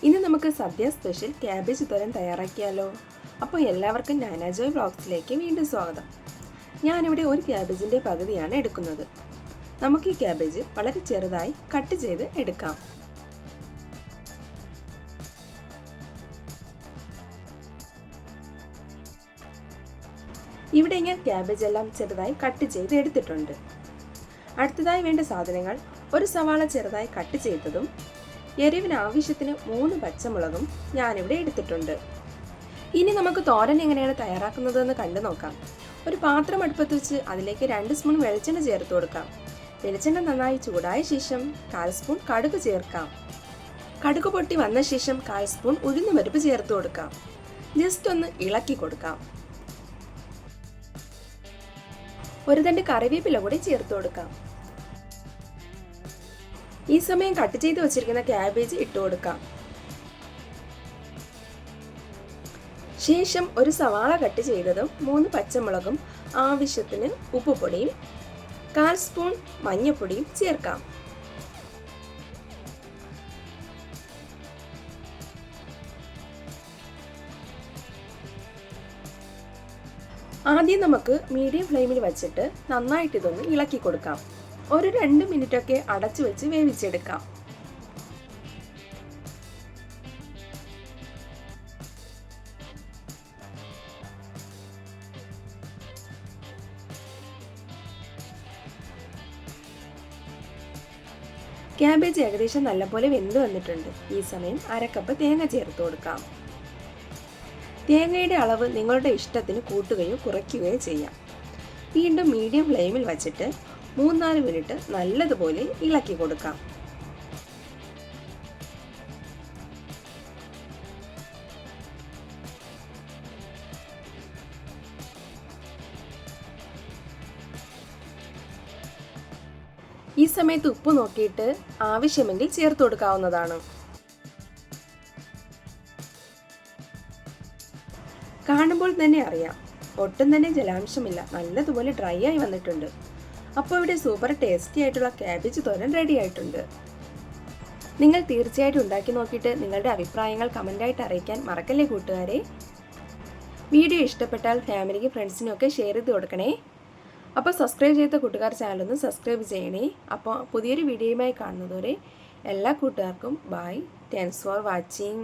ഇന്ന് നമുക്ക് സദ്യ special cabbage തോരൻ തയ്യാറാക്കിയാലോ? അപ്പോൾ എല്ലാവർക്കും നാനാ ജോയ് വ്ളോഗ്സിലേക്ക് വീണ്ടും സ്വാഗതം. ഞാനിവിടെ ഒരു ക്യാബേജിൻ്റെ പകുതിയാണ് എടുക്കുന്നത്. നമുക്ക് ഈ ക്യാബേജ് വളരെ ചെറുതായി കട്ട് ചെയ്ത് എടുക്കാം. ഇവിടെ ഞാൻ ക്യാബേജ് എല്ലാം ചെറുതായി കട്ട് ചെയ്ത് എടുത്തിട്ടുണ്ട്. അടുത്തതായി വേണ്ട സാധനങ്ങൾ: ഒരു സവാള ചെറുതായി കട്ട് ചെയ്തതും എരിവിന് ആവശ്യത്തിന് 3 പച്ചമുളകും ഞാനിവിടെ എടുത്തിട്ടുണ്ട്. ഇനി നമുക്ക് തോരൻ എങ്ങനെയാണ് തയ്യാറാക്കുന്നതെന്ന് കണ്ടു നോക്കാം. ഒരു പാത്രം അടുപ്പത്ത് വെച്ച് അതിലേക്ക് 2 സ്പൂൺ വെളിച്ചെണ്ണ ചേർത്ത് കൊടുക്കാം. വെളിച്ചെണ്ണ നന്നായി ചൂടായ ശേഷം 1/4 സ്പൂൺ കടുക് ചേർക്കാം. കടുക് പൊട്ടി വന്ന ശേഷം 1/4 സ്പൂൺ ഉഴുന്നുപരിപ്പ് ചേർത്ത് കൊടുക്കാം. ജസ്റ്റ് ഒന്ന് ഇളക്കി കൊടുക്കാം. ഒരു തണ്ട് കറിവേപ്പില കൂടി ചേർത്ത് കൊടുക്കാം. ഈ സമയം കട്ട് ചെയ്ത് വെച്ചിരിക്കുന്ന ക്യാബേജ് ഇട്ട് കൊടുക്കാം. ശേഷം ഒരു സവാള കട്ട് ചെയ്തതും 3 പച്ചമുളകും ആവശ്യത്തിന് ഉപ്പുപൊടിയും 1/4 സ്പൂൺ മഞ്ഞൾപ്പൊടിയും ചേർക്കാം. ആദ്യം നമുക്ക് മീഡിയം ഫ്ലെയിമിൽ വെച്ചിട്ട് നന്നായിട്ട് ഇതൊന്ന് ഇളക്കി കൊടുക്കാം. ഒരു 2 മിനിറ്റൊക്കെ അടച്ചു വെച്ച് വേവിച്ചെടുക്കാം. ക്യാബേജ് ഏകദേശം നല്ലപോലെ വെന്ത് വന്നിട്ടുണ്ട്. ഈ സമയം 1/2 കപ്പ് തേങ്ങ ചേർത്ത് കൊടുക്കാം. തേങ്ങയുടെ അളവ് നിങ്ങളുടെ ഇഷ്ടത്തിന് കൂട്ടുകയോ കുറയ്ക്കുകയോ ചെയ്യാം. വീണ്ടും മീഡിയം ഫ്ലെയിമിൽ വച്ചിട്ട് 3-4 മിനിറ്റ് നല്ലതുപോലെ ഇളക്കി കൊടുക്കാം. ഈ സമയത്ത് ഉപ്പ് നോക്കിയിട്ട് ആവശ്യമെങ്കിൽ ചേർത്ത് കൊടുക്കാവുന്നതാണ്. കാണുമ്പോൾ തന്നെ അറിയാം, ഒട്ടും തന്നെ ജലാംശമില്ല, നല്ലതുപോലെ ഡ്രൈ ആയി വന്നിട്ടുണ്ട്. അപ്പോൾ ഇവിടെ സൂപ്പർ ടേസ്റ്റി ആയിട്ടുള്ള ക്യാബേജ് തോരൻ റെഡി ആയിട്ടുണ്ട്. നിങ്ങൾ തീർച്ചയായിട്ടും ഉണ്ടാക്കി നോക്കിയിട്ട് നിങ്ങളുടെ അഭിപ്രായങ്ങൾ കമൻ്റായിട്ട് അറിയിക്കാൻ മറക്കല്ലേ കൂട്ടുകാരെ. വീഡിയോ ഇഷ്ടപ്പെട്ടാൽ ഫാമിലിക്ക് ഫ്രണ്ട്സിനും ഒക്കെ ഷെയർ ചെയ്ത് കൊടുക്കണേ. അപ്പോൾ സബ്സ്ക്രൈബ് ചെയ്ത കൂട്ടുകാർ ചാനലൊന്ന് സബ്സ്ക്രൈബ് ചെയ്യണേ. അപ്പോൾ പുതിയൊരു വീഡിയോയുമായി കാണുന്നതുവരെ എല്ലാ കൂട്ടുകാർക്കും ബൈ. Thanks for watching.